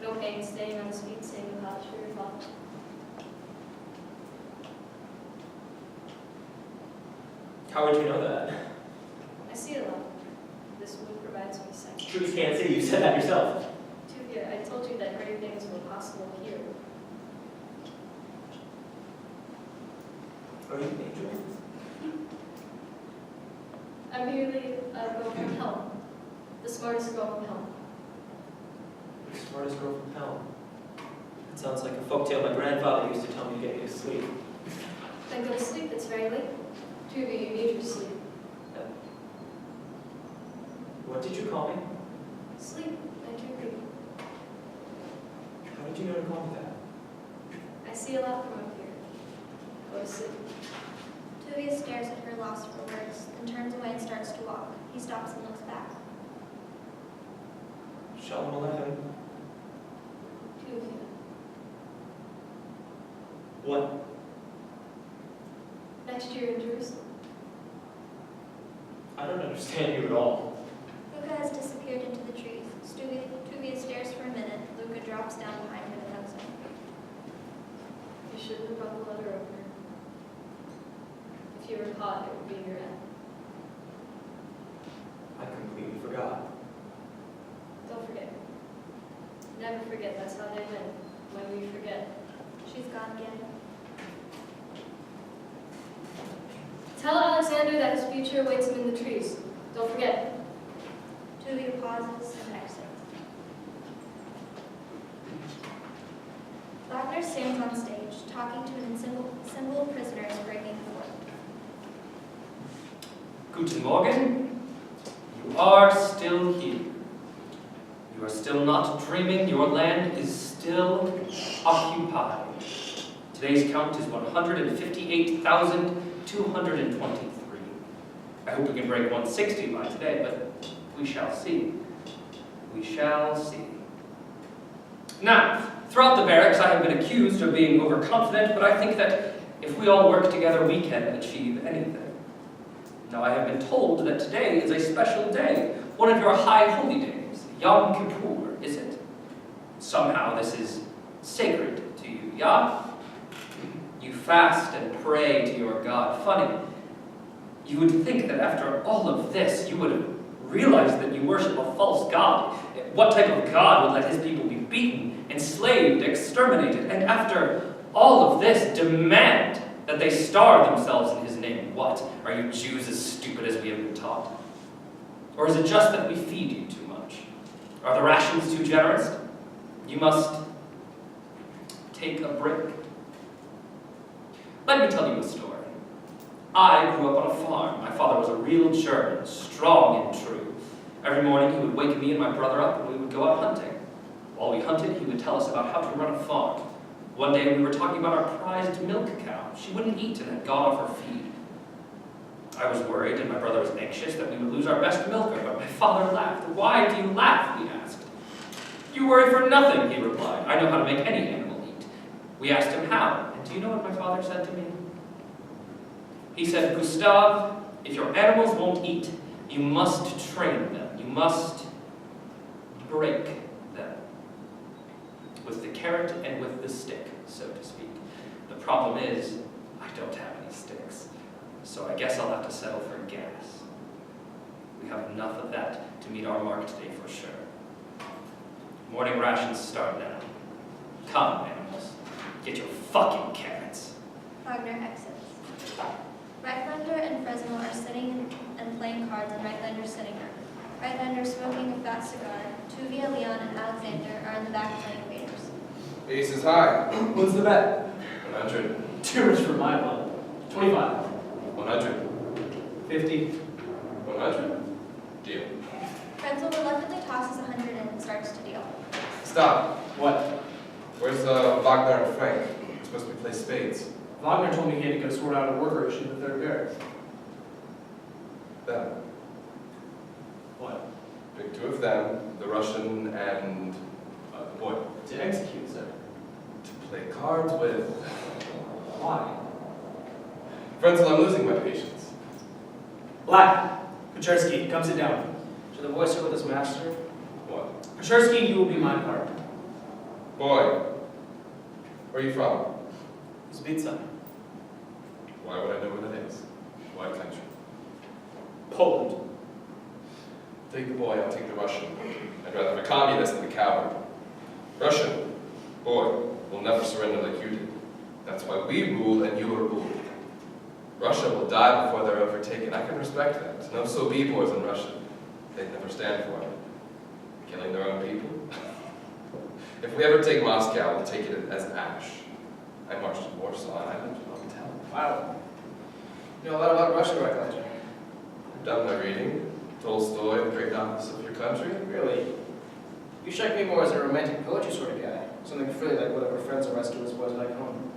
No pain staying on his feet, saying the polish for your father. How would you know that? I see a lot. This wood provides me sight. Trees can't see, you said that yourself. Tuvia, I told you that great things were possible here. Are you an angel? I'm merely a girl from hell. The smartest girl from hell. The smartest girl from hell. That sounds like a folktale my grandfather used to tell me to get me to sleep. Then go to sleep, it's very late. Tuvia, you need your sleep. What did you call me? Sleep, I do read. How did you know to call me that? I see a lot from up here. Go to sleep. Tuvia stares at her, lost for words, then turns away and starts to walk. He stops and looks back. Shalom Aleichem. Tuvia. What? Next year in Jerusalem. I don't understand you at all. Luca has disappeared into the trees. Tuvia stares for a minute. Luca drops down behind him and hugs him. You shouldn't have brought the letter over. If you were caught, it would be your end. I completely forgot. Don't forget. Never forget, that's how they win. When we forget. She's gone again. Tell Alexander that his future awaits him in the trees. Don't forget. Tuvia pauses and exits. Wagner stands on stage, talking to an ensemble of prisoners breaking forth. Guten Morgen. You are still here. You are still not dreaming. Your land is still occupied. Today's count is 158,223. I hope we can break 160 by today, but we shall see. We shall see. Now, throughout the barracks, I have been accused of being overconfident, but I think that if we all work together, we can achieve anything. Now, I have been told that today is a special day, one of your high holy days, Yom Kippur, is it? Somehow this is sacred to you, yeah? You fast and pray to your God. Funny, you would think that after all of this, you would have realized that you worship a false God. What type of God would let his people be beaten, enslaved, exterminated, and after all of this, demand that they starve themselves in his name? What? Are you Jews as stupid as we have been taught? Or is it just that we feed you too much? Are the rations too generous? You must take a break. Let me tell you a story. I grew up on a farm. My father was a real German, strong and true. Every morning he would wake me and my brother up and we would go out hunting. While we hunted, he would tell us about how to run a farm. One day we were talking about our prized milk cow. She wouldn't eat and had gone off her feed. I was worried and my brother was anxious that we would lose our best milker, but my father laughed. "Why do you laugh?" we asked. "You worry for nothing," he replied. "I know how to make any animal eat." We asked him how, and do you know what my father said to me? He said, "Gustav, if your animals won't eat, you must train them. You must break them. With the carrot and with the stick, so to speak. The problem is, I don't have any sticks, so I guess I'll have to settle for gas. We have enough of that to meet our mark today for sure. Morning rations start now. Come, animals, get your fucking carrots." Wagner exits. Reichlander and Fresnel are sitting and playing cards in Reichlander's sitting room. Reichlander smoking a fat cigar. Tuvia, Leon, and Alexander are in the back playing waiters. Ace is high. What's the bet? 100. Too much for my blood. 25. 100. 50. 100. Deal. Frenzel reluctantly tosses 100 in and starts to deal. Stop. What? Where's Wagner and Frank? We're supposed to play spades. Wagner told me he had to go sort out a worker issue in the third barracks. Them. What? Pick two of them, the Russian and what? To execute, sir. To play cards with. Why? Frenzel, I'm losing my patience. Black. Pechersky, come sit down. Should the voice with his master? What? Pechersky, you will be my partner. Boy, where are you from? Zvica. Why would I know where that is? What country? Poland. Take the boy, I'll take the Russian. I'd rather have a communist than a coward. Russian, boy, will never surrender like you did. That's why we rule and you are ruled. Russia will die before they're overtaken. I can respect that. No Soviet-boys in Russia. They'd never stand for it. Killing their own people. If we ever take Moscow, we'll take it as ash. I marched to Warsaw and I lived in a hotel. Wow. You know a lot about Russia, Recklander. I've done my reading. Tolstoy, the great novelist of your country. Really? You strike me more as a romantic poetry sort of guy. Something frilly like whatever friends are rescued as boys like home.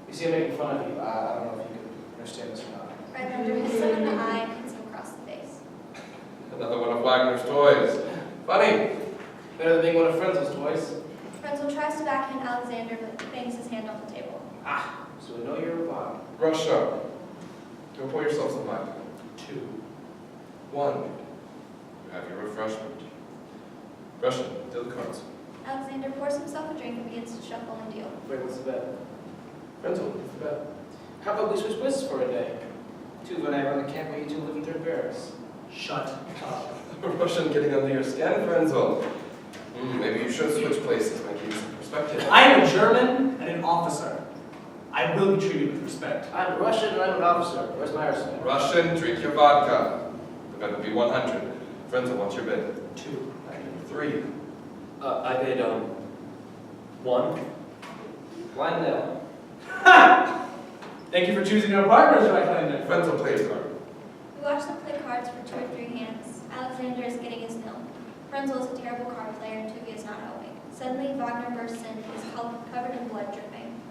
You see, I'm making fun of you. I don't know if you can understand this or not. Rhinelander hits him in the eye and hits him across the face. Another one of Wagner's toys. Funny. Better than being one of Frenzel's toys. Frenzel tries to backhand Alexander, but bangs his hand off the table. Ah, so we know you're a bottom. Russia. Go pour yourself some vodka. 2. 1. You have your refreshment. Russian, deal the cards. Alexander pours himself a drink and begins to shuffle and deal. Wait, what's the bet? Frenzel, it's the bet. How about we switch places for a day? Tuva and I run the camp where you two live in third barracks. Shut up. Russian getting under your skin, Frenzel. Maybe you should switch places, might give you some perspective. I am a German and an officer. I will be treated with respect. I'm Russian and I'm an officer. Where's my arsenal? Russian, drink your vodka. The bet would be 100. Frenzel, what's your bid? 2. 3. I bid, 1. Blind nil. Ha! Thank you for choosing your partners, Recklander. Frenzel, play his card. We watch them play cards for 2 or 3 hands. Alexander is getting his nil. Frenzel is a terrible card player and Tuvia is not helping. Suddenly, Wagner bursts in, his covered in blood dripping.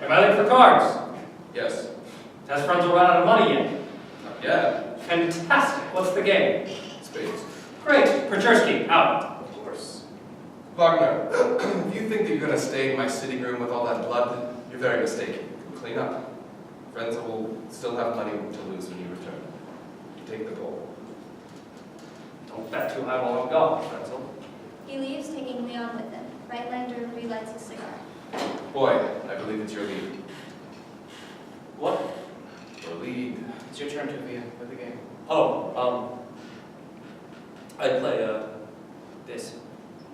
Am I late for cards? Yes. Has Frenzel run out of money yet? Not yet. Fantastic. What's the game? Spades. Great. Prochersky, out. Of course. Wagner, if you think that you're going to stay in my sitting room with all that blood, you're very mistaken. Clean up. Frenzel will still have money to lose when you return. You take the goal. Don't bet too high while I'm gone, Frenzel. He leaves, taking Leon with him. Rhinelander relights his cigar. Boy, I believe it's your lead. What? Your lead. It's your turn, Tuvia. Play the game. Oh, I'd play, this.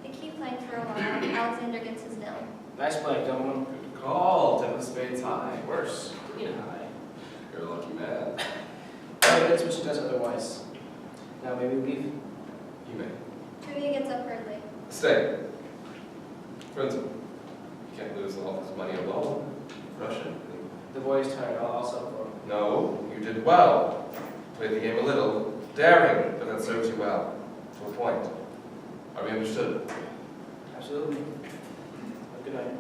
They keep playing for a while. Alexander gets his nil. Nice play, gentlemen. Good call. 10 of spades high. Worse. Queen high. You're a lucky man. Evidence which does otherwise. Now maybe we leave. You may. Tuvia gets up hurriedly. Stay. Frenzel, you can't lose all this money alone. Russian. The boy is tired. I'll sub for him. No, you did well. Played the game a little. Daring, but that serves you well. To a point. Are we understood? Absolutely. Have a good night.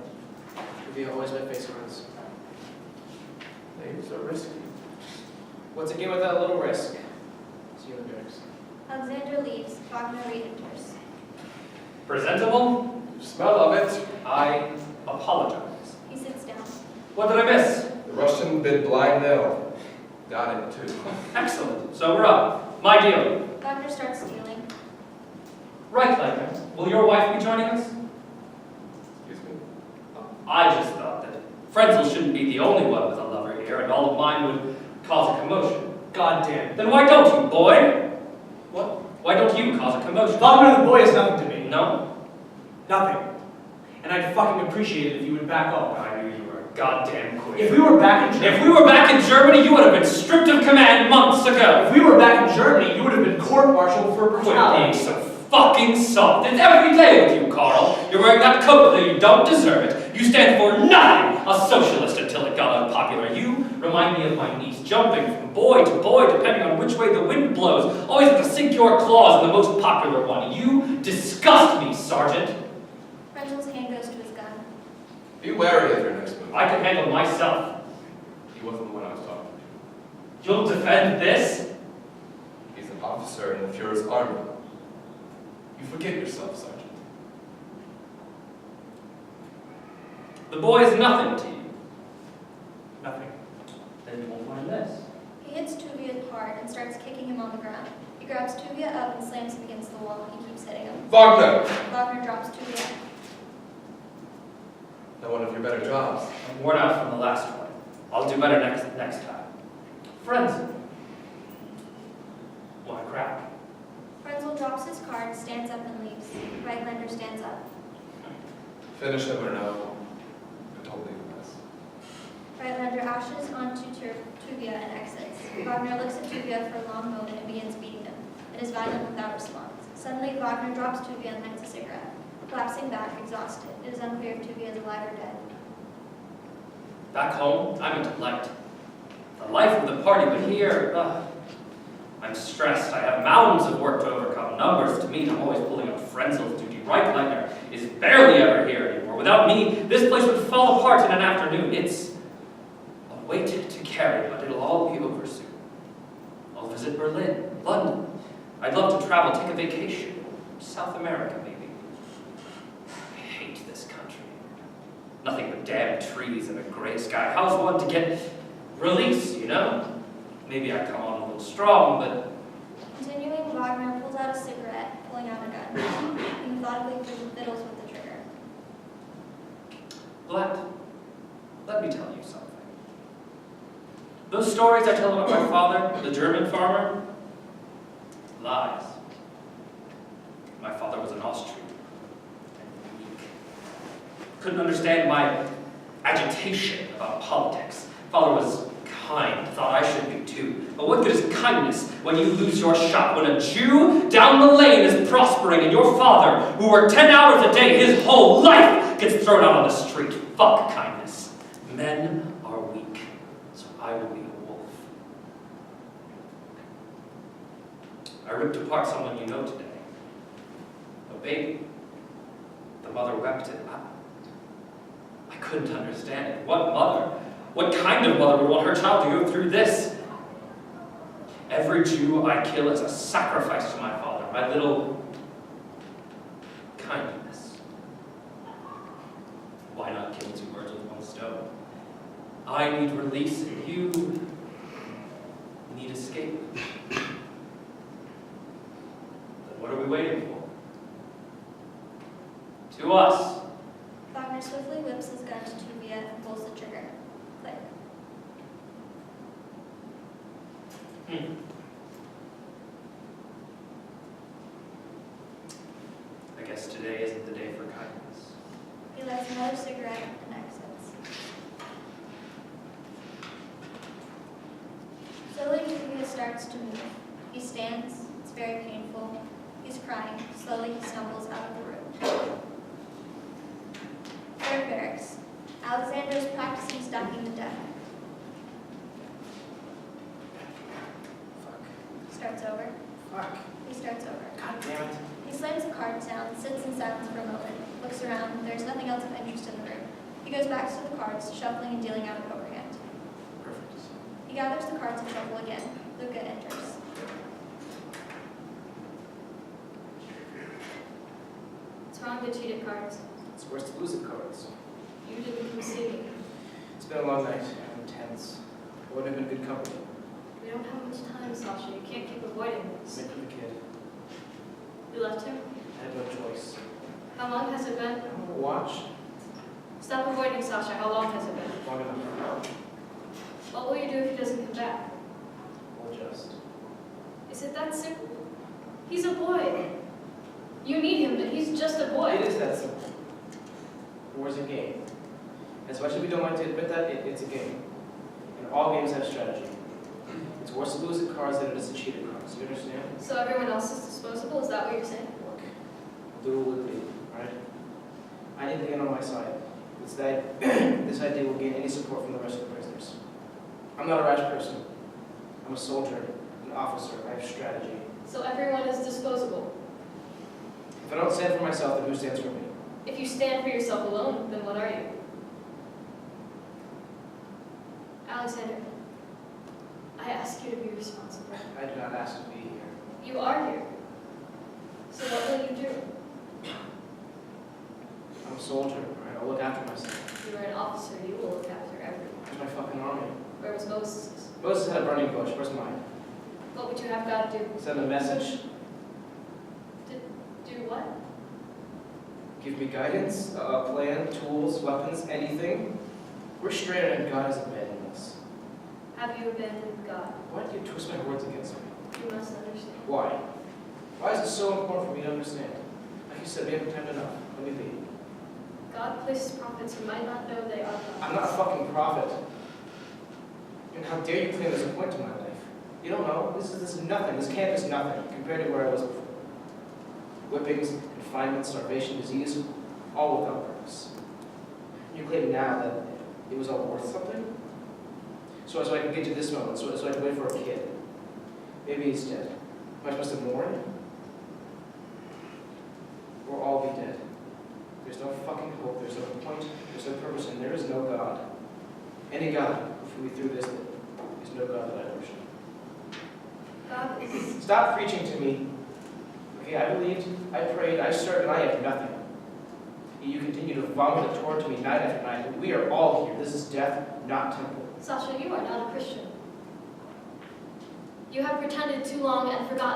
Tuvia always bet face cards. Names are risky. What's a game without a little risk? See you in the barracks. Alexander leaves. Wagner re-enters. Presentable? Smell of it. I apologize. He sits down. What did I miss? The Russian bid blind nil. Got it, too. Excellent. So we're up. My deal. Wagner starts stealing. Right, Leitner. Will your wife be joining us? Excuse me. I just thought that Frenzel shouldn't be the only one with a lover here, and all of mine would cause a commotion. God damn. Then why don't you, boy? What? Why don't you cause a commotion? Wagner the boy is nothing to me. No? Nothing. And I'd fucking appreciate it if you would back off. I knew you were a goddamn queen. If we were back in Germany, If we were back in Germany, you would have been stripped of command months ago. if we were back in Germany, you would have been court-martialed for Quit being brutality. so fucking soft. It's every day with you, Carl. You're wearing that coat that you don't deserve it. You stand for nothing. A socialist until it got unpopular. You remind me of my niece, jumping from boy to boy, depending on which way the wind blows. Always have to sink your claws in the most popular one. You disgust me, Sergeant. Frenzel's hand goes to his gun. Be wary of your next move. I can handle myself. He wasn't the one I was talking to. You'll defend this? He's an officer in the Fuhrer's army. You forget yourself, Sergeant. The boy is nothing to you. Nothing. Then you won't find this. He hits Tuvia hard and starts kicking him on the ground. He grabs Tuvia up and slams him against the wall. He keeps hitting him. Wagner! Wagner drops Tuvia. at one of your better jobs. I'm worn out from the last one. I'll do better next time. Friends. Want a crack? Frenzel drops his card, stands up, and leaves. Rhinelander stands up. Finish him or no? I told you this. Rhinelander ashes onto Tuvia and exits. Wagner looks at Tuvia for a long moment and begins beating him. It is violent without response. Suddenly, Wagner drops Tuvia and lights a cigarette. Collapsing back, exhausted. It is unclear if Tuvia is alive or dead. Back home, I'm a delight. The life of the party, but here, I'm stressed. I have mountains of work to overcome, numbers to meet. I'm always pulling up Frenzel's duty. Reichlander is barely ever here anymore. Without me, this place would fall apart in an afternoon. It's a weight to carry, but it'll all be over soon. I'll visit Berlin, London. I'd love to travel, take a vacation. South America, maybe. I hate this country. Nothing but damn trees and a gray sky. How's one to get release, you know? Maybe I come on a little strong, but... Continuing, Wagner pulls out a cigarette, pulling out a gun. He methodically fiddles with the trigger. Blatt, let me tell you something. Those stories I tell about my father, the German farmer, lies. My father was an Austrian and weak. Couldn't understand my agitation about politics. Father was kind, thought I should be too. But what good is kindness when you lose your shop, when a Jew down the lane is prospering and your father, who worked 10 hours a day his whole life, gets thrown out on the street? Fuck kindness. Men are weak, so I will be a wolf. I ripped apart someone you know today. A baby. The mother wept it. I couldn't understand it. What mother? What kind of mother would want her child to go through this? Every Jew I kill is a sacrifice to my father, my little kindness. Why not kill two birds with one stone? I need release and you need escape. Then what are we waiting for? To us. Wagner swiftly whips his gun to Tuvia and pulls the trigger. Click. I guess today isn't the day for kindness. He lights another cigarette and exits. Slowly, Tuvia starts to move. He stands. It's very painful. He's crying. Slowly, he stumbles out of the room. Third barracks. Alexander is practicing stacking the deck. Fuck. Starts over. Fuck. He starts over. God damn it. He slams the card down, sits in silence for a moment, looks around. There's nothing else of interest in the room. He goes back to the cards, shuffling and dealing out an overhand. Perfect. He gathers the cards and shuffle again. Luca enters. What's wrong with the cheated cards? It's worse to lose the cards. You didn't come see me. It's been a long night. I'm tense. It would have been good company. We don't have much time, Sasha. You can't keep avoiding this. Make for the kid. You left him? I had no choice. How long has it been? I don't want to watch. Stop avoiding Sasha. How long has it been? Long enough. What will you do if he doesn't come back? We'll adjust. Is it that simple? He's a boy. You need him, but he's just a boy. It is that simple. War's a game. As much as we don't like to admit that, it's a game. And all games have strategy. It's worse to lose the cards than it is to cheat at cards. You understand? So everyone else is disposable? Is that what you're saying? Look, I'll do what we do, alright? I need the end on my side. It's that this idea will gain any support from the rest of the prisoners. I'm not a rash person. I'm a soldier, an officer. I have strategy. So everyone is disposable. If I don't stand for myself, then who stands for me? If you stand for yourself alone, then what are you? Alexander, I ask you to be responsible. I do not ask to be here. You are here. So what will you do? I'm a soldier, alright? I'll look after myself. You are an officer. You will look after everyone. Where's my fucking army? Where was Moses? Moses had a burning bush. Where's mine? What would you have God do? Send a message? Do what? Give me guidance, a plan, tools, weapons, anything. We're straight on and God has abandoned us. Have you abandoned God? Why do you twist my words against me? You must understand. Why? Why is it so important for me to understand? Like you said, we haven't time enough. Let me be. God places prophets who might not know they are I'm prophets. not a fucking prophet. And how dare you claim there's a point to my life? You don't know. This is nothing. This camp is nothing compared to where I was before. Whippings, confinement, starvation, disease, all without purpose. You claim now that it was all worth something? So I can get to this moment, so I can wait for a kid. Maybe he's dead. Am I supposed to mourn? We'll all be dead. There's no fucking hope, there's no point, there's no purpose, and there is no God. Any God who me through this is no God that I worship. God is... Stop preaching to me. Okay, I believed, I prayed, I served, and I have nothing. You continue to vomit the Torah to me night after night. We are all here. This is death, not temple. Sasha, you are not a Christian. You have pretended too long and forgotten